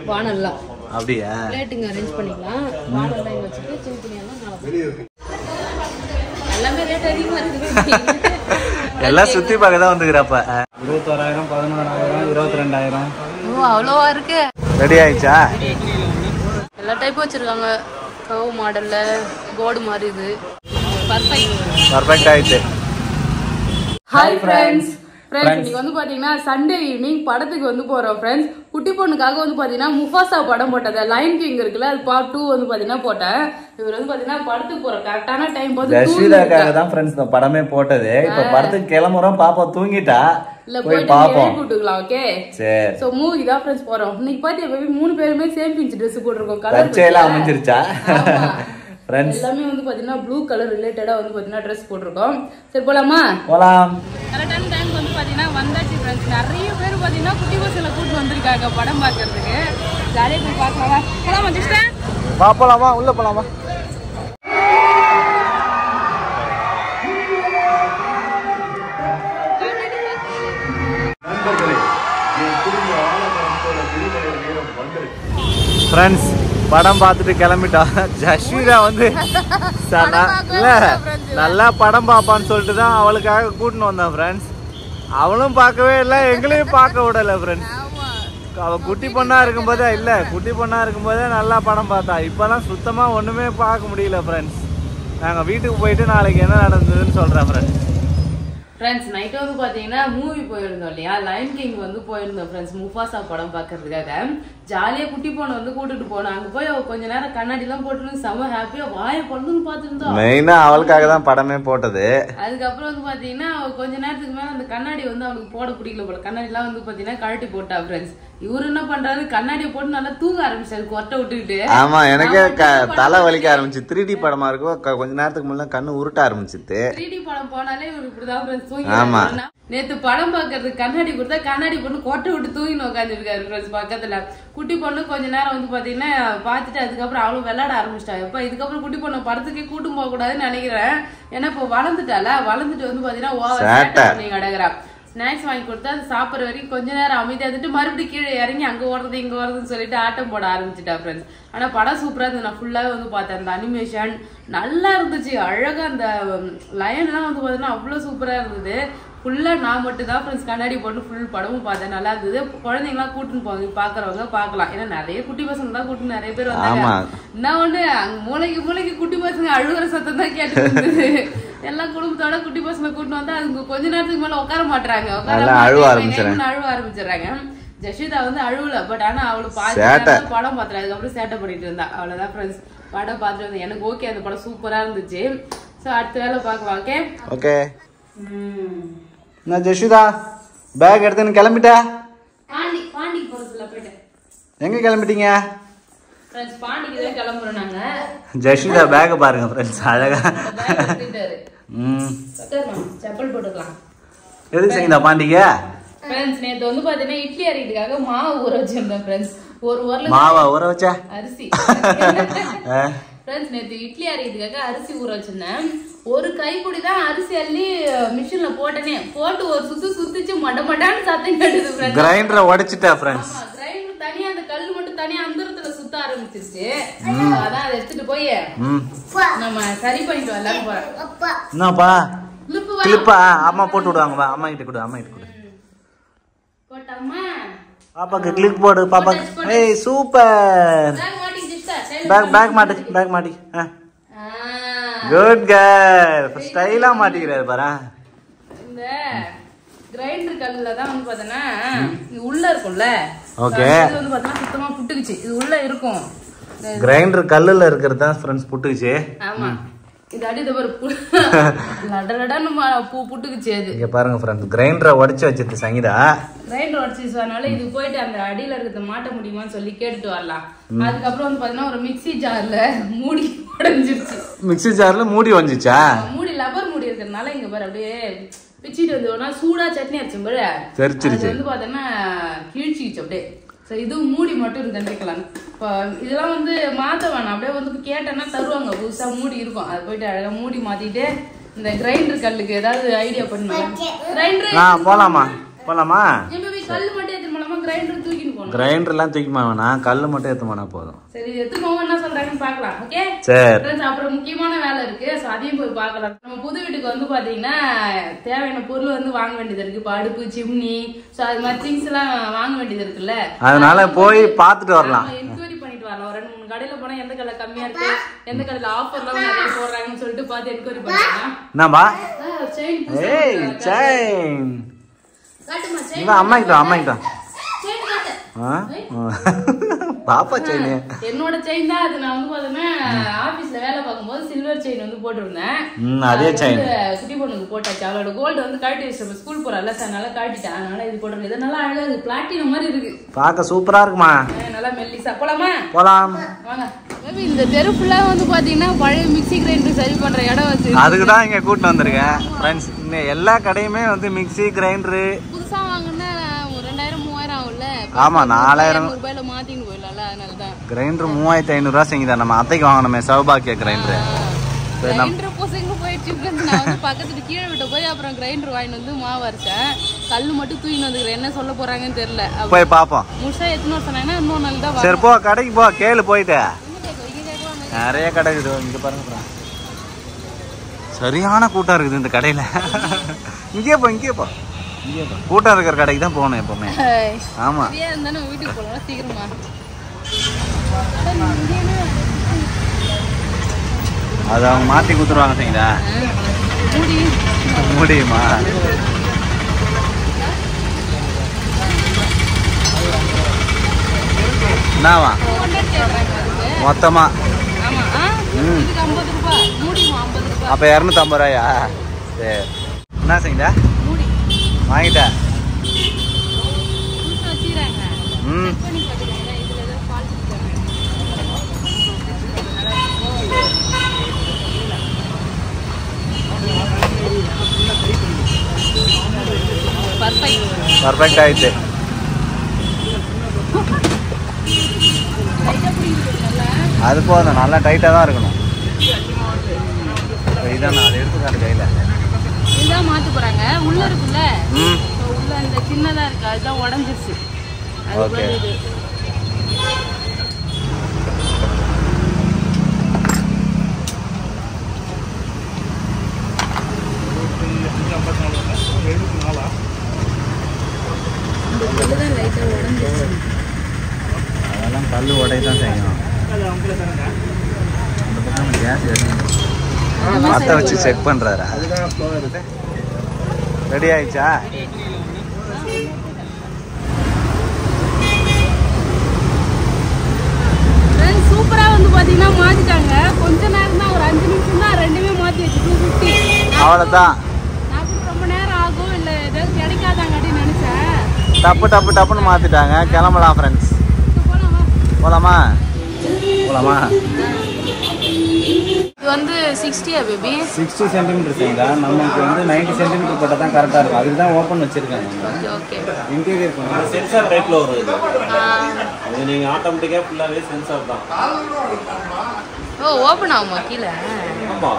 வானல்லாம் அப்படியா பிளேட்டுங்க அரேஞ்ச் பண்ணிக்கலாம். வானல்லாம் வச்சுட்டு சின்ன சின்ன எல்லாமே ரேட் அதிகமா இருக்குது. எல்லாம் சுத்தி பார்க்க தான் வந்துக்கிறப்ப 21,000 11,000 22,000. ஓ அவ்வளோவா இருக்கு. ரெடி ஆயிடுச்சா? எல்லா டைப்பும் வச்சிருக்காங்க. கவ் மாடல்ல கோடு மாதிரி இது பர்ஃபெக்ட் ஆயிடுச்சு. Hi friends. இன்னைக்கு வந்து பாத்தீங்கன்னா சண்டே ஈவினிங் படத்துக்கு வந்து போறோம் ஃப்ரெண்ட்ஸ். குட்டி பொண்ணுக்காக வந்து பாத்தீங்கன்னா முஃபாசா படம் போட்டது லயன் கிங் இருக்குல்ல, அது பார்ட் 2 வந்து பாத்தீங்கன்னா போட்டேன். இவர் வந்து பாத்தீங்கன்னா படத்துக்கு போற கரெக்டான டைம் பார்த்து ஜஸ்விதாக்காக தான் ஃப்ரெண்ட்ஸ் இந்த படமே போட்டது. இப்ப படத்துக்கு கிளம்புறோம், பாப்பா தூங்கிட்டா, இல்ல போய் பாப்போம் கூட்டுக்கலாம். ஓகே சரி. சோ மூவி தான் ஃப்ரெண்ட்ஸ் போறோம். இன்னைக்கு பாத்தீங்க பேபி 3 பேருமே சேம் பிஞ்ச் Dress போட்டுருக்கோம். கலர் எல்லாம் அமைஞ்சிருச்சா ஃப்ரெண்ட்ஸ்? எல்லாமே வந்து பாத்தீங்கன்னா ப்ளூ கலர் ரிலேட்டடா வந்து பாத்தீங்கன்னா Dress போட்டுருக்கோம். சரி போலாமா? போலாம். கரெக்டான டைம் வந்து பாத்தீங்கன்னா வந்தாச்சு ஃப்ரெண்ட்ஸ். நிறைய பேர் பாத்தீங்கன்னா குட்டி பசங்களை கூட்டு வந்திருக்காங்க படம் பாக்குறதுக்கு. ஜாலியா போய் பார்க்கலாமா? போலாமா சிஸ்டர்? வா போலாமா, உள்ள போலாமா? ஃப்ரெண்ட்ஸ் படம் பார்த்துட்டு கிளம்பிட்டா. ஜஸ்விதா வந்து இல்ல நல்லா படம் பார்ப்பான்னு சொல்லிட்டு தான் அவளுக்காக கூட்டின்னு வந்தான் ஃப்ரெண்ட்ஸ். அவளும் பார்க்கவே இல்லை, எங்களையும் பார்க்க விடலை ஃப்ரெண்ட்ஸ். அவள் குட்டி பொண்ணா இருக்கும்போதே நல்லா படம் பார்த்தா. இப்பெல்லாம் சுத்தமா ஒண்ணுமே பார்க்க முடியல ஃப்ரெண்ட்ஸ். நாங்க வீட்டுக்கு போயிட்டு நாளைக்கு என்ன நடந்ததுன்னு சொல்றேன் ஃப்ரெண்ட்ஸ். நைட்டு வந்து பாத்தீங்கன்னா மூவி போயிருந்தோம் இல்லையா, லயன் கிங் வந்து போயிருந்தோம் ஃப்ரெண்ட்ஸ். முஃபாசா படம் பாக்குறதுக்காக ஜாலியா குட்டி பொண்ணு வந்து கூட்டிட்டு போனோம். அங்க போய் அவ கொஞ்ச நேரம் கண்ணாடி எல்லாம் போட்டு செம ஹாப்பியா வாய பொண்ணுன்னு பாத்துருந்தோம். மெயினா அவளுக்காக தான் படமே போட்டது. அதுக்கப்புறம் வந்து பாத்தீங்கன்னா அவ கொஞ்ச நேரத்துக்கு மேல அந்த கண்ணாடி வந்து அவளுக்கு போட பிடிக்கல போல. கண்ணாடி எல்லாம் வந்து பாத்தீங்கன்னா கழட்டி போட்டா ஃப்ரெண்ட்ஸ். இவரு என்ன பண்றாரு, கண்ணாடியை போட்டு நல்லா தூங்க ஆரம்பிச்சாரு கொட்டை விட்டுக்கிட்டு. ஆமா, எனக்கே தலை வலிக்க ஆரம்பிச்சு. 3D படமா இருக்கும், கொஞ்ச நேரத்துக்கு முன்னாடி கண்ணு உருட்ட ஆரம்பிச்சுது. 3D படம் போனாலே இவரு இப்படிதான் ஃப்ரெண்ட்ஸ் தூங்கி. நேத்து படம் பாக்குறதுக்கு கண்ணாடி கொடுத்தா கண்ணாடி பொண்ணு கொட்டை விட்டு தூங்கின்னு உட்காந்துருக்காரு ஃப்ரெண்ட்ஸ் பக்கத்துல. குட்டி பொண்ணு கொஞ்ச நேரம் வந்து பாத்தீங்கன்னா பாத்துட்டு அதுக்கப்புறம் அவளும் விளையாட ஆரம்பிச்சிட்டாங்க. இப்ப இதுக்கப்புறம் குட்டி பொண்ணு படத்துக்கே கூட்டும் போக கூடாதுன்னு நினைக்கிறேன். ஏன்னா இப்ப வளர்ந்துட்டு வந்து பாத்தீங்கன்னா கிடக்குறா. ஸ்நாக்ஸ் வாங்கி கொடுத்தா அது சாப்பிட்ற வரைக்கும் கொஞ்ச நேரம் அமைதியா இருந்துட்டு மறுபடியும் கீழே இறங்கி அங்க ஓடுறது இங்க ஓடுறதுன்னு சொல்லிட்டு ஆட்டம் போட ஆரம்பிச்சுட்டா ஃப்ரெண்ட்ஸ். ஆனா படம் சூப்பரா இருந்தது. நான் ஃபுல்லாவே வந்து பார்த்தேன். அந்த அனிமேஷன் நல்லா இருந்துச்சு, அழகா அந்த லயன் எல்லாம் வந்து பாத்தீங்கன்னா அவ்வளவு சூப்பரா இருந்தது. ஃபுல்லா நான் மட்டும் தான் ஃப்ரெண்ட்ஸ் கண்ணாடி போட்டு ஃபுல் படமும் பார்த்தேன். நல்லா இருந்தது. குழந்தைங்களாம் கூட்டுன்னு போவாங்க, பாக்குறவங்க பாக்கலாம். ஏன்னா நிறைய குட்டி பசங்க தான் கூட்டு நிறைய பேர் வந்தாங்க. என்ன ஒண்ணு அங்க மூளைக்கு குட்டி பசங்க அழுகுற சத்தம் தான் கேட்டு இருந்தது. எல்லா குடும்பத்தோட குட்டி பசங்க கூட்டின்னு வந்தா அதுக்கு கொஞ்ச நேரத்துக்கு மேல உட்கார மாட்டாங்க, அழுவ ஆரம்பிச்சிடறாங்க. ஜஸ்விதா வந்து அழுவல, பட் ஆனா அவளு பார்த்து படம் பாத்துறா. அதுக்கப்புறம் சேட்டை பண்ணிட்டு இருந்தா. அவ்வளவுதான் ஃப்ரெண்ட்ஸ். படம் பார்த்துட்டு வந்து எனக்கு ஓகே, அந்த படம் சூப்பரா இருந்துச்சு. சோ அடுத்த வேலை பாக்கலாம். Okay okay. நான் ஜஸ்விதா பேக் எடுத்துன்னு கிளம்பிட்டா? பாண்டி போறதுல போயிட்டேன். எங்க கிளம்பிட்டீங்க? பாண்டிக்கு தான் கிளம்புறோம் நாங்க. ஜஸ்விதா பேக் பாருங்க ஃப்ரெண்ட்ஸ், அழகா செப்பல் போட்டுக்கலாம். எதுக்கு செய்யுதா பாண்டிக்கு? ஃப்ரெண்ட்ஸ் நேத்து வந்து பாத்தீங்கன்னா இட்லி அரைக்கிறதுக்காக மாவு ஊற வச்சிருந்தேன் ஃப்ரெண்ட்ஸ். ஒரு உரல மாவா ஊற வச்சா அரிசி ஃப்ரெண்ட்ஸ் நேத்து இட்லி அரைக்கிறதுக்காக அரிசி ஊற வச்சிருந்தேன். ஒரு கைப்பிடி தான் அரிசி அள்ளி மிஷின்ல போட்டனே, போட்டு ஒரு சுத்திச்சு மடமடான்னு சத்தம் கேட்டது ஃப்ரெண்ட்ஸ். கிரைண்டரை உடைச்சிட்டா ஃப்ரெண்ட்ஸ். கிரைண்டர் தனியா அந்த கல்லு மட்டும் தனியா அந்தரத்துல சுத்த ஆரம்பிச்சிருச்சு. அதான் அதை எடுத்துட்டு போய் நம்ம சரி பண்ணிட்டு வரலாம் போறோம். என்னப்பா கிளிப்பா? அம்மா போட்டு விடுவாங்க, அம்மா கிட்ட கொடு. போட்டாமா பாப்பாக்கு கிளிப் போடு பாப்பாக்கு. ஏய் சூப்பர். பேக் மாட்டி. Good girl. ஸ்டைலா மாட்டிக்கிறாரு பாரு. இந்த கிரைண்டர் கல்லுல தான் வந்து பாத்தீங்கன்னா இது உள்ள இருக்கும்ல. ஓகே. இது வந்து பாத்தீங்கன்னா சுத்தமா புட்டுக்குச்சு. இது உள்ள இருக்கும். கிரைண்டர் கல்லுல இருக்கிறது தான் ஃப்ரெண்ட்ஸ் புட்டுக்குச்சு. ஆமா. இது அடித ஒரு லடலடன்னு புட்டுக்குச்சு. அது இங்க பாருங்க ஃப்ரெண்ட்ஸ், கிரைண்டரை உடைச்சு வச்சிருக்கு சங்கீதா. கிரைண்டர் உடைச்சினால இது போயிட்டு அந்த அடியில இருக்கிறத மாட்ட முடியுமான்னு சொல்லி கேட்டுட்டு வரலாம். அதுக்கப்புறம் வந்து பாத்தீங்கன்னா ஒரு மிக்ஸி ஜார்ல மூடி உடைஞ்சிருச்சு. மிக்ஸி ஜார்ல மூடி வந்துச்சா? மூடி லப்பர் மூடி இருக்கிறதுனால இங்க பாரு அப்படியே பிச்சிட்டு வந்து சூடா சட்னி அரைச்சும் பாரு தெரிச்சிருச்சு. வந்து பாத்தீங்கன்னா கீழ்ச்சிச்சு அப்படியே. இதுவும் மூடி மட்டும் இருந்துக்கலாம். இப்போ இதெல்லாம் வந்து மாத்த வேணாம், அப்படியே வந்து கேட்டேன்னா தருவாங்க, புதுசா மூடி இருக்கும். அது போயிட்டு அழகா மூடி மாத்திட்டு இந்த கிரைண்டர் கல்லுக்கு ஏதாவது ஐடியா பண்ணுவாங்க. கிரைண்டர் போலாமா? கல்லு மட்டும் எடுத்து போலாமா? கிரைண்டர் தூக்கிட்டு போகணும். கிரைண்டர்லாம் தூக்கிமா வேணாம், கல் மட்டும் எடுத்துமானா போதும். சரி எடுத்துக்கோங்க, என்ன சொல்றாங்கன்னு பார்க்கலாம். ஓகே சரி. அப்புறம் முக்கியமான வேலை இருக்கு, அதையும் போய் பார்க்கலாம். நம்ம புது வீட்டுக்கு வந்து பாத்தீங்கன்னா தேவையான பொருள் வந்து வாங்க வேண்டியது இருக்கு. இப்போ அடுப்பு, சிம்னி, ஸோ அது மாதிரி திங்ஸ் எல்லாம் வாங்க வேண்டியது இருக்குல்ல. அதனால போய் பார்த்துட்டு வரலாம், என்கொயரி பண்ணிட்டு வரலாம். 2-3 கடையில போனா எந்த கடையில கம்மியா இருக்கு, எந்த கடையில ஆஃபர்லாம் நிறைய போடுறாங்கன்னு சொல்லிட்டு பார்த்து என்கொயரி பண்ணலாம். என்னப்பா செயின்? ஏய் செயின் காட்டுமா செயின்? இவன் அம்மா கிட்ட செயின் காட்டு. பாப்பா செயின் என்னோட செயின் தான் அது. நான் வந்து பாத்தீங்கன்னா ஆபீஸ்ல வேலை பார்க்கும்போது சில்வர் செயின் வந்து போட்டுருந்தேன். அதே செயின் குட்டி பொண்ணுக்கு போட்டாச்சு. அவளோட கோல்டு வந்து கழட்டி வச்சு ஸ்கூல் போறாள், அதனால கழட்டிட்டேன். அதனால இது போட்டுருக்கு. இது நல்லா அழகா இருக்கு, பிளாட்டினம் மாதிரி இருக்கு, பார்க்க சூப்பரா இருக்குமா. நல்லா மெல்லிசா. போலாமா? போலாம் வாங்க. இந்த தெரு ஃபுல்லா வந்து பாத்தீங்கன்னா பழைய மிக்ஸி கிரைண்டர் சரி பண்ற இடம் வச்சு அதுக்குதான் இங்க கூட்டிட்டு வந்திருக்கேன் ஃப்ரெண்ட்ஸ். இன்னும் எல்லா கடையுமே வந்து மிக்ஸி கிரைண்டரு புதுசா வாங்கினா 2000-3000 ஆகும்ல. ஆமா 4000 ரூபாயில மாத்தின்னு போயிடலாம்ல, அதனாலதான். கிரைண்டர் 3500 ரூபா செஞ்சுதான். நம்ம அத்தைக்கு வாங்கணுமே சௌபாக்கிய கிரைண்டர். கிரைண்டர் பொசங்க போயிடுச்சு. நான் வந்து பக்கத்துல கீழே விட்டு போய் அப்புறம் கிரைண்டர் வாங்கிட்டு வந்து மாவு அரைச்சேன். கல்லு மட்டும் தூக்கின்னு வந்துக்கிறேன், என்ன சொல்ல போறாங்கன்னு தெரியல. போய் பாப்போம். முழுசா எத்தனை சொன்னாங்கன்னா இன்னொரு நாள் தான். சரி போ, கடைக்கு போ, கேளு போயிட்டு. நிறைய கடை இருக்குது இங்க பாருங்க. சரியான கூட்டம் இருக்குது இந்த கடையில. இங்கே போ கூட்டம் இருக்கிற கடைக்கு தான் போகணும் எப்பவுமே. ஆமா வீட்டுக்கு போகலாம் சீக்கிரமா. அது அவங்க மாத்தி குடுத்துருவாங்க. சரிங்களா? முடியுமா? என்னவா மொத்தமா? அப்ப 250 ரூபாயா? சரி என்ன செய்யுங்க வாங்கிட்ட. பர்ஃபெக்ட் ஆயிடுச்சு. அது போதும், நல்லா டைட்டா தான் இருக்கணும். இதான் அதை எடுத்துக்காட்டு கையில இதான் மாத்த போறாங்க. உள்ள இருக்குல்ல, உள்ள அந்த சின்னதா இருக்கு, அதுதான் உடஞ்சிருச்சு. ஓகே அதெல்லாம் கல் உடையதான் செய்யணும். மத்த வச்சு செக் பண்றாரா? ரெடி ஆயிடுச்சா? சூப்பரா வந்து பாத்தீங்கன்னா மாத்திட்டாங்க. கொஞ்ச நேரம் தான், ஒரு 5 நிமிஷம் தான், ரெண்டுமே மாத்தி வச்சு 250. அவ்வளவுதான். நான் கூட ரொம்ப நேரம் ஆகும் இல்ல ஏதாவது கிடைக்காதாங்க அப்படின்னு நினைச்சேன். டப்புன்னு மாத்திட்டாங்க. கிளம்பலாம் ஃப்ரெண்ட்ஸ். போலாமா? இது வந்து 60 பேபி 60 சென்டிமீட்டர் செய்யுங்க. நமக்கு வந்து 90 சென்டிமீட்டர் போட்டால் தான் கரெக்டாக இருக்கும். அதுக்கு தான் ஓப்பன் வச்சிருக்காங்க. ஓகே இன்டீரியர் சென்சார் டைப்ல வருது. அது நீங்க ஆட்டோமேட்டிக்கா ஃபுல்லாவே சென்சார் தான். ஓ ஓபன் ஆகுமா கீழே? ஆமா.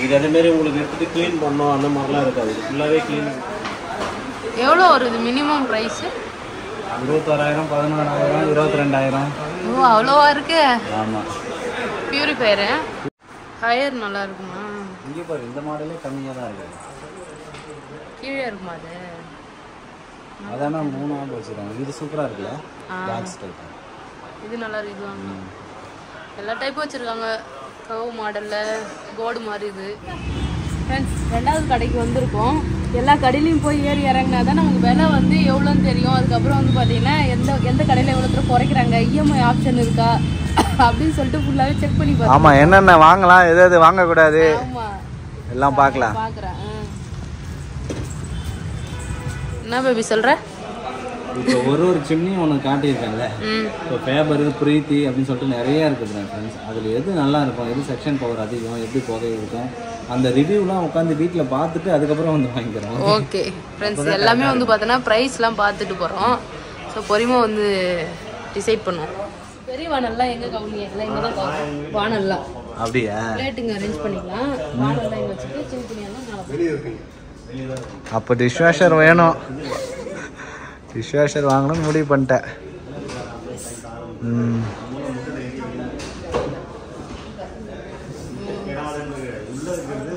இது அதே மாதிரி உங்களுக்கு எடுத்து க்ளீன் பண்ணனும் அந்த மாதிரிலாம் இருக்காது. ஃபுல்லாவே க்ளீன். எவ்வளவு வருது மினிமம் பிரைஸ்? 26000, 11000, 22000. ஓ அவ்வளோவா இருக்கு. ஆமா. பியூரிஃபையர் ஹையர் நல்லா இருக்குமா? இங்க பாரு, இந்த மாடலே கம்மியா தான் இருக்கு. கீழே இருக்குமா அது? அதானே 3 ஆண்டு வச்சிருக்காங்க. இது சூப்பரா இருக்குல்ல, பாக்ஸ் டைப். இது நல்லா இருக்கு. எல்லா டைப்பும் வச்சிருக்காங்க. கவ் மாடல்ல கோல்டு மாதிரி இது. ஃப்ரெண்ட்ஸ், 2வது கடைக்கு வந்திருக்கோம். எல்லா கடையிலையும் போய் ஏறி இறங்கினா தான் நமக்கு விலை வந்து எவ்வளோன்னு தெரியும். அதுக்கப்புறம் வந்து பார்த்தீங்கன்னா எந்த கடையில் எவ்வளோ தூரம் குறைக்கிறாங்க, இஎம்ஐ ஆப்ஷன் இருக்கா அப்படின்னு சொல்லிட்டு ஃபுல்லாகவே செக் பண்ணி பார்க்கலாம். ஆமாம், என்னென்ன வாங்கலாம், எது வாங்கக்கூடாது, ஆமாம் எல்லாம் பார்க்கலாம். பார்க்குறேன். என்ன பேபி சொல்கிற? இப்போ ஒரு சிம்னியும் ஒன்று காட்டியிருக்காங்கல்ல. இப்போ ஃபேபர், பிரீத்தி அப்படின்னு சொல்லிட்டு நிறைய இருக்குது ஃப்ரெண்ட்ஸ். அதில் எது நல்லா இருக்கும், எது செக்ஷன் பவர் அதிகம், எப்படி புகை இருக்கும், அந்த ரிவ்யூலாம் உட்காந்து வீட்டில் பார்த்துட்டு அதுக்கப்புறம் வந்து வாங்கிக்கிறோம். ஓகே ஃப்ரெண்ட்ஸ், எல்லாமே வந்து பார்த்தோன்னா ப்ரைஸ்லாம் பார்த்துட்டு போகிறோம். ஸோ பொறுமையாக வந்து டிசைட் பண்ணுவோம். பெரிய வானல்லாம் எங்கே கவுனியா இல்லை, இங்கே தான் வானல்லாம். அப்படியா? பிளேட்டுங்க அரேஞ்ச் பண்ணிக்கலாம். வானல்லாம் இங்கே வச்சுட்டு சின்ன துணியெல்லாம் அப்போ டிஷ் வாஷர் வேணும். டிஷ் வாஷர் வாங்கணும்னு முடிவு பண்ணிட்டேன்.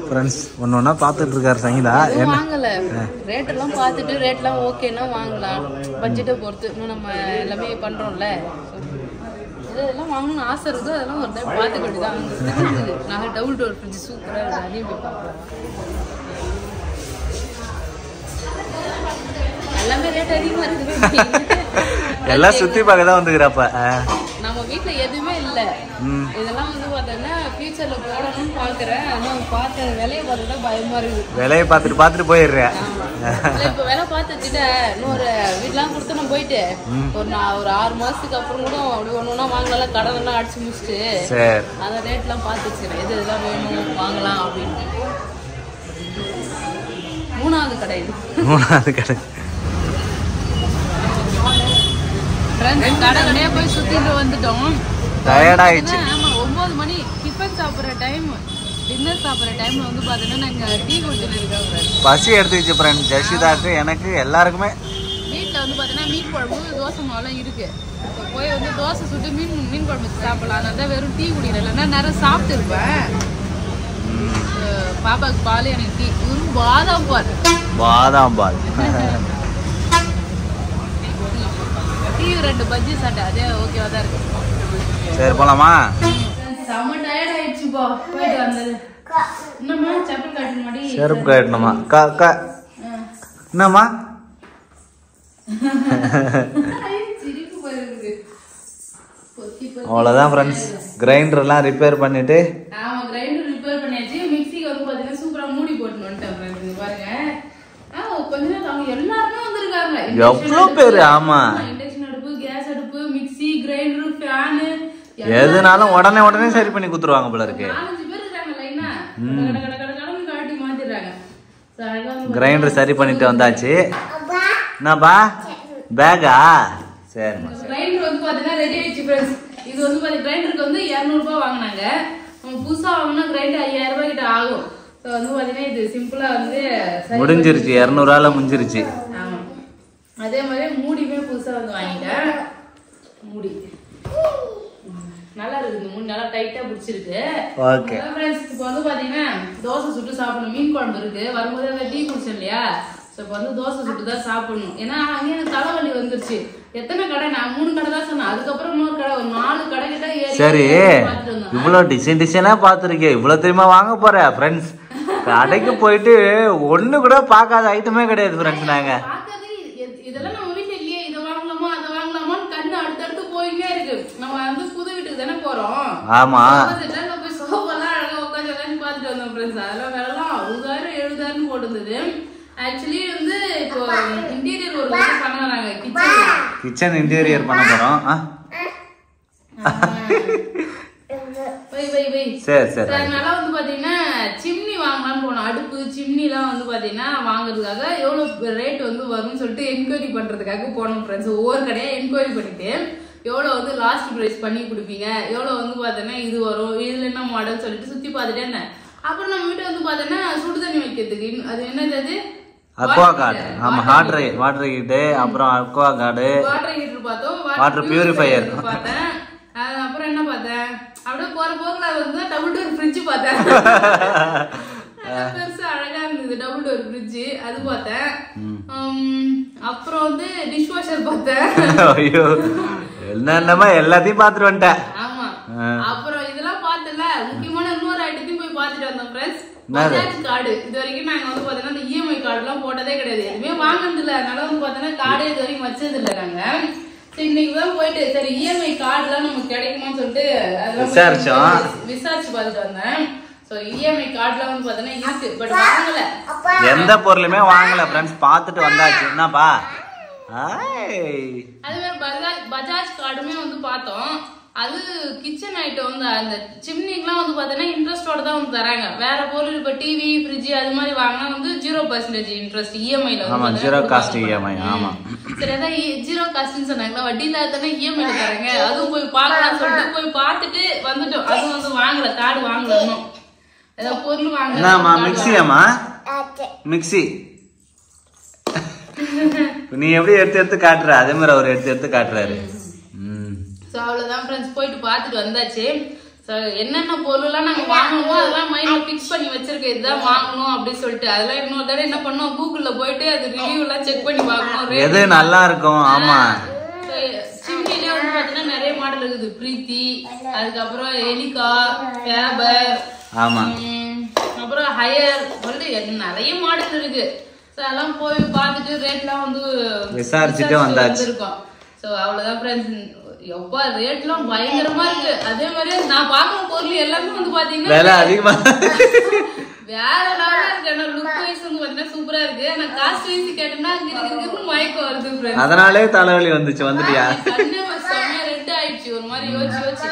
ஃப்ரெண்ட்ஸ் ஒன்று ஒன்றா பார்த்துட்டு இருக்காரு சங்கீதா. வாங்கல ரேட்டெல்லாம் பார்த்துட்டு ரேட்லாம் ஓகேன்னா வாங்கலாம். பட்ஜெட்டை பொறுத்து இன்னும் நம்ம எல்லாமே பண்ணுறோம்ல. இதெல்லாம் வாங்கணும்னு ஆசை இருக்குது. அதெல்லாம் ஒரு டைம் பார்த்துக்கிட்டு தான் அங்கே நாங்கள் டபுள் டோர் ஃப்ரிட்ஜ் சூப்பராக இருக்குது. அதையும் போய் பார்க்கலாம். எல்லாமே ரேட் அதிகமாக இருக்குது. எல்லாம் சுற்றி பார்க்க தான் வந்துக்கிறப்ப நம்ம வீட்டில் எதுவுமே இல்லை. இதெல்லாம் வந்து பார்த்தோன்னா ஃபியூச்சரில் போடணும்னு பார்க்குறேன். ஆனால் பார்த்த விலையை பார்த்துட்டா பயமாக இருக்குது. விலையை பார்த்துட்டு போயிடுறேன். இப்போ விலை பார்த்து வச்சுட்டேன். இன்னொரு வீட்டெலாம் கொடுத்து நான் போயிட்டு ஒரு 6 மாதத்துக்கு அப்புறம் கூட அப்படி ஒன்று ஒன்றா வாங்கலாம். கடனெல்லாம் அடிச்சு முடிச்சுட்டு அதை ரேட்லாம் பார்த்து வச்சுக்கிறேன். எது இதெல்லாம் வேணும் வாங்கலாம் அப்படின்னு. 3வது கடை இது. 3வது கடை கடை கடையா போய் சுத்திட்டு வந்துட்டோம். டயர்டாயிடுச்சு. ஆமா 9 மணி டிஃபன் சாப்பிட்ற டைம், டின்னர் சாப்பிட்ற டைம்ல வந்து பாத்தீங்கன்னா நாங்க டீ குடிச்சிட்டு இருக்கோம். பசி எடுத்துச்சு ஃப்ரெண்ட். ஜெஷிதாக்கு எனக்கு எல்லாருக்குமே. வீட்டில் வந்து பாத்தீங்கன்னா மீன் குழம்பு தோசை மாவுலாம் இருக்கு. போய் வந்து தோசை சுட்டு மீன் குழம்பு சாப்பிடலாம். அதனால தான் வெறும் டீ குடிக்கிறேன். இல்லைன்னா நேரம் சாப்பிட்டு இருப்பேன். பாப்பாவுக்கு பால், எனக்கு டீ. வெறும் பாதாம் பால். டீ 2 பஜ்ஜி சாப்பிட்டேன். அதே ஓகேவா தான் இருக்கு. சரி போலாமா? செம்ம டயர்ட் ஆயிடுச்சுப்பா போயிட்டு வந்தது. என்னம்மா செப்பல் காட்டுன மாடி செருப்பு காட்டணுமா? என்னம்மா சிரிப்பு போயிருக்கு. அவ்வளோதான் ஃப்ரெண்ட்ஸ். கிரைண்டர்லாம் ரிப்பேர் பண்ணிட்டு. ஆமா கிரைண்டர் ரிப்பேர் பண்ணியாச்சு. மிக்ஸிக்கு வந்து பாத்தீங்கன்னா சூப்பரா மூடி போட்டு வந்துட்டேன் ஃப்ரெண்ட்ஸ். பாருங்க கொஞ்ச நேரம் அவங்க எல்லாருமே வந்திருக்காங்க. எவ்வளோ பேரு? ஆமா இண்டக்ஷன் அடுப்பு, கேஸ் அடுப்பு, மிக்ஸி, கிரைண்டர், ஃபேனு எதுனாலும் உடனே சரி பண்ணி குத்துருவாங்க போல இருக்கு. 4-5 பேர் இருக்காங்க லைனா. கடகடன்னு காட்டி மாத்திடுறாங்க. கிரைண்டர் சரி பண்ணிட்டு வந்தாச்சு. என்னப்பா பேகா? சரிம்மா. கிரைண்டர் வந்து பாத்தீங்கன்னா ரெடி ஆயிடுச்சு ஃப்ரெண்ட்ஸ். இது வந்து பாத்தீங்கன்னா கிரைண்டருக்கு வந்து 200 ரூபாய் வாங்கினாங்க. நம்ம புதுசா வாங்கினா கிரைண்டர் 5000 ரூபாய் கிட்ட ஆகும். ஸோ வந்து பாத்தீங்கன்னா இது சிம்பிளா வந்து முடிஞ்சிருச்சு. 200 முடிஞ்சிருச்சு. ஆமா அதே மாதிரி மூடியுமே புதுசா வந்து வாங்கிட்டேன். மூடி நல்லா இருக்குது. மூணு நல்லா டைட்டா பிடிச்சிருக்கு. ஓகே ஃப்ரெண்ட்ஸ் இப்போ வந்து பாத்தீங்கன்னா தோசை சுட்டு சாப்பிடணும். மீன் குழம்பு இருக்கு. வரும்போது அங்கே டீ குடிச்சேன் இல்லையா? ஸோ இப்போ வந்து தோசை சுட்டு தான் சாப்பிடணும். ஏன்னா அங்கே எனக்கு தலைவலி வந்துருச்சு. எத்தனை கடை? நான் 3 கடை தான் சொன்னேன். அதுக்கப்புறம் இன்னொரு கடை ஒரு 4 கடை கிட்ட ஏறி. சரி இவ்வளோ டிசைனா பார்த்துருக்கேன். இவ்வளோ தெரியுமா வாங்க போறேன் ஃப்ரெண்ட்ஸ். கடைக்கு போயிட்டு ஒண்ணு கூட பார்க்காத ஐட்டமே கிடையாது ஃப்ரெண்ட்ஸ். நாங்க இதெல்லாம் நம்ம வீட்டுல இல்லையே, இதை வாங்கலாமா அதை வாங்கலாமான்னு கண்ணு அடுத்தடுத்து போயிட்டே இருக்கு. நம்ம வந்து புது வீட்டுக்கு தானே போறோம். ஆமா போய் சோஃபாலாம் அழகா உட்காந்து பார்த்துட்டு வந்தோம் ஃப்ரெண்ட்ஸ். அதெல்லாம் விலைலாம் 60,000 70,000 போட்டுருந்தது. ஆக்சுவலி வந்து இப்போ இன்டீரியர் ஒரு பண்ண வராங்க. கிச்சன் இன்டீரியர் பண்ண போறோம். சரி அதனால வந்து பாத்தீங்கன்னா சிம்னி வாங்கலாம்னு போனோம். அடுப்பு சிம்னிலாம் வந்து பாத்தீங்கன்னா வாங்குறதுக்காக எவ்வளவு ரேட் வந்து வரும்னு சொல்லிட்டு என்கொயரி பண்றதுக்காக போனோம் ஃப்ரெண்ட்ஸ். ஒவ்வொரு கடையா என்கொயரி பண்ணிட்டு எவ்வளவு வந்து லாஸ்ட் பிரைஸ் பண்ணி கொடுப்பீங்க, எவ்வளவு வந்து பாத்தீங்கன்னா இது வரும், இதுல என்ன மாடல் சொல்லிட்டு சுத்தி பாத்துட்டே இருந்தேன். அப்புறம் நம்ம வீட்டை வந்து பாத்தீங்கன்னா சுடு தண்ணி வைக்கிறதுக்கு அது என்னது அக்வா கார்டு. ஆமா வாட்டர் ஹீட்டர். அப்புறம் அக்வா கார்டு, வாட்டர் ஹீட்டர் பார்த்தோம். வாட்டர் பியூரிஃபையர் பார்த்தேன். அப்புறம் என்ன பார்த்தேன்? அப்படியே போற போக்குல வந்து டபுள் டோர் ஃப்ரிட்ஜ் பார்த்தேன். பெருசா அழகா இருந்தது டபுள் டோர் ஃப்ரிட்ஜ். அது பார்த்தேன். அப்புறம் வந்து டிஷ் வாஷர் பார்த்தேன். ஐயோ என்னமா எல்லாத்தையும் பார்த்துட்டு வந்துட்டேன். ஆமா அப்புறம் இதெல்லாம் பார்த்தல. முக்கியமான இன்னொரு ஐட்டத்தையும் போய் பார்த்துட்டு வந்தோம் ஃப்ரெண்ட்ஸ். பஜாஜ் கார்டு. இது வரைக்கும் நாங்க வந்து பாத்தீங்கன்னா இந்த இஎம்ஐ கார்டு எல்லாம் போட்டதே கிடையாது. எதுவுமே வாங்கினது இல்ல. அதனால வந்து பாத்தீங்கன்னா கார்டே இது வரைக்கும் வச்சது இல்ல நாங்க. இன்னைக்கு தான் போயிட்டு சரி இஎம்ஐ கார்டு எல்லாம் நமக்கு கிடைக்குமான்னு சொல்லிட்டு விசாரிச்சு பார்த்துட்டு வந்தேன். சோ இஎம்ஐ கார்டுலாம் வந்து பாத்தீங்கன்னா இருக்கு. பட் வாங்கல. எந்த பொருளுமே வாங்கல ஃப்ரெண்ட்ஸ். பார்த்துட்டு வந்தாச்சு. என்னப்பா அதே மாதிரி பஜாஜ் கார்டுமே வந்து பார்த்தோம். அது கிச்சன் ஐட்டம் வந்து அந்த சிம்னிக்கெல்லாம் வந்து பாத்தீங்கன்னா இன்ட்ரெஸ்டோட தான் வந்து தராங்க. வேற பொருள் இப்ப டிவி ஃப்ரிட்ஜ் அது மாதிரி வாங்கினா வந்து 0% இன்ட்ரெஸ்ட் இஎம்ஐல வந்து 0 காஸ்ட் இஎம்ஐ. ஆமா சரி அதான் 0 காஸ்ட்னு சொன்னாங்க. வட்டி இல்லாததானே இஎம்ஐல தராங்க. அதுவும் போய் பார்க்கலாம் சொல்லிட்டு போய் பார்த்துட்டு வந்துட்டோம். அதுவும் வந்து வாங்கல. கார்டு வாங்கல. இன்னும் ஏதாவது பொருள் வாங்கல. மிக்ஸியாமா? மிக்ஸி நீ எப்படி எடுத்து காட்டுற அதே மாதிரி அவர் எடுத்து காட்டுறாரு. சோ அவ்வளவுதான் ஃப்ரெண்ட்ஸ், போயிட்டு பாத்துட்டு வந்தாச்சு. என்னென்ன பொருள்லாம் நாங்க வாங்கணுமோ அதெல்லாம் மைண்ட்ல பிக்ஸ் பண்ணி வச்சிருக்கேன், இதுதான் வாங்கணும் அப்படின்னு சொல்லிட்டு. அதெல்லாம் இன்னொரு தடவை என்ன பண்ணோம், கூகுள்ல போயிட்டு அது ரிவ்யூ எல்லாம் செக் பண்ணி பார்க்கணும், எது நல்லா இருக்கும். ஆமா, சிம்னிலே வந்து பாத்தீங்கன்னா நிறைய மாடல் இருக்குது. பிரீத்தி, அதுக்கப்புறம் எலிகா, ஃபேபர், ஆமா, அப்புறம் ஹையர் நிறைய மாடல் இருக்கு. அதெல்லாம் போய் பார்த்துட்டு ரேட்லாம் வந்து விசாரிச்சுட்டு வந்திருக்கோம். சோ அவ்வளவுதான் ஃப்ரெண்ட்ஸ். எப்பா ரேட்லாம் பயங்கரமா இருக்கு. அதே மாதிரி நான் பாக்குற பொருள் எல்லாமே வந்து பாத்தீங்கன்னா விலை அதிகமா வேற லெவலா இருக்கு. ஆனா லுக் வைஸ் வந்து பாத்தீங்கன்னா சூப்பரா இருக்கு. ஆனா காஸ்ட் வைஸ் கேட்டோம்னா இருக்கு மயக்கம் வருது ஃப்ரெண்ட்ஸ். அதனாலே தலைவலி வந்துட்டியா? கண்ணே செம்ம ரெட் ஆயிடுச்சு ஒரு மாதிரி யோசிச்சு.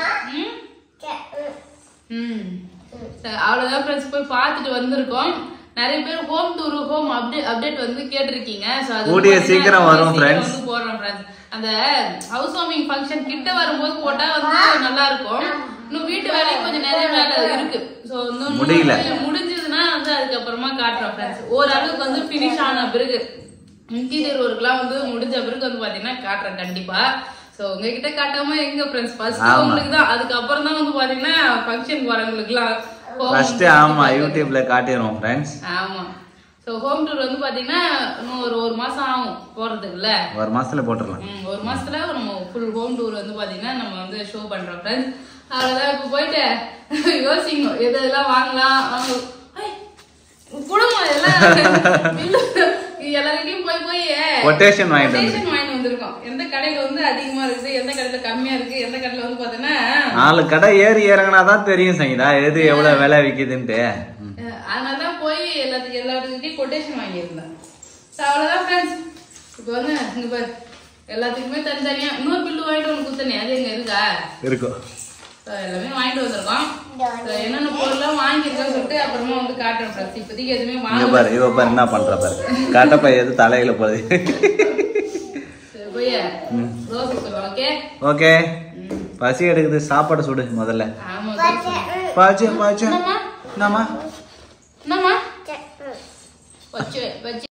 அவ்வளவுதான் ஃப்ரெண்ட்ஸ், போய் பார்த்துட்டு வந்திருக்கோம். நிறைய பேர் ஹோம் டூர் ஹோம் அப்டேட் வந்து கேட்டிருக்கீங்க. சோ அது சீக்கிரம் வரும் ஃப்ரெண்ட்ஸ், போடுறோம் ஃப்ரெண்ட்ஸ். அந்த ஹவுஸ் வார்மிங் ஃபங்க்ஷன் கிட்ட வரும்போது போட்டா வந்து நல்லா இருக்கும். இன்னும் வீட்டு வேலைக்கு கொஞ்சம் நிறைய வேலை இருக்கு. சோ முடிஞ்சதுன்னா வந்து அதுக்கப்புறமா காட்டுறோம் ஃப்ரெண்ட்ஸ். ஓரளவுக்கு வந்து பினிஷ் ஆன பிறகு இன்டீரியர் ஒர்க்லாம் வந்து முடிஞ்ச பிறகு வந்து பாத்தீங்கன்னா காட்டுறேன் கண்டிப்பா. சோ உங்ககிட்ட காட்டாம எங்க ஃப்ரெண்ட்ஸ், ஃபர்ஸ்ட் உங்களுக்கு தான், அதுக்கப்புறம் தான் வந்து பாத்தீங்கன்னா ஃபங்க்ஷன் வரவங்களுக்கு எல்லாம் ஃபர்ஸ்ட் ஆமா யூடியூப்ல காட்டிடுவோம் ஃப்ரெண்ட்ஸ். ஆமா, சோ ஹோம் டூர் வந்து பாத்தீங்கன்னா இன்னும் ஒரு மாசம் ஆகும் போறதுக்கு. இல்ல ஒரு மாசத்துல போட்டுடலாம். ஒரு மாசத்துல நம்ம ஃபுல் ஹோம் டூர் வந்து பாத்தீங்கன்னா நம்ம வந்து ஷோ பண்றோம் ஃப்ரெண்ட்ஸ். அவ்வளவுதான். இப்ப போயிட்டு யோசிக்கணும் எதெல்லாம் வாங்கலாம். குடும்பம் எல்லாருக்கிட்டையும் போய் கொட்டேஷன் வாங்கிட்டு வந்திருக்கோம். எந்த கடையில வந்து அதிகமா இருக்குது, எந்த கடையில கம்மியா இருக்கு, எந்த கடையில வந்து பாத்தீங்கன்னா 4 கடை ஏறி இறங்கினாதான் தெரியும் சங்கீதா எது எவ்வளவு விலை விக்குதுன்ட்டு. அதனாலதான் போய் எல்லாத்துக்கிட்டையும் கொட்டேஷன் வாங்கியிருந்தேன். அவ்வளவுதான் ஃப்ரெண்ட்ஸ். இப்ப வந்து இங்க பாரு எல்லாத்துக்குமே தனித்தனியா இன்னொரு பில்லு வாங்கிட்டு ஒண்ணு குத்தனே, அது எங்க இருக்கா இருக்கும். எல்லாமே வாங்கிட்டு வந்திருக்கோம். என்னென்ன பொருள்லாம் வாங்கிருக்கோம் சொல்லிட்டு அப்புறமா வந்து காட்டுறேன் ஃப்ரெண்ட்ஸ். இப்போதைக்கு எதுவுமே வாங்க பாரு. இவ பாரு என்ன பண்ற பாரு, காட்டப்பா எது தலையில போகுது. போய் ரோஸ் ஓகே ஓகே, பசி எடுக்குது, சாப்பாடு சுடு முதல்ல. பாச்சு பாச்சு என்னமா என்னமா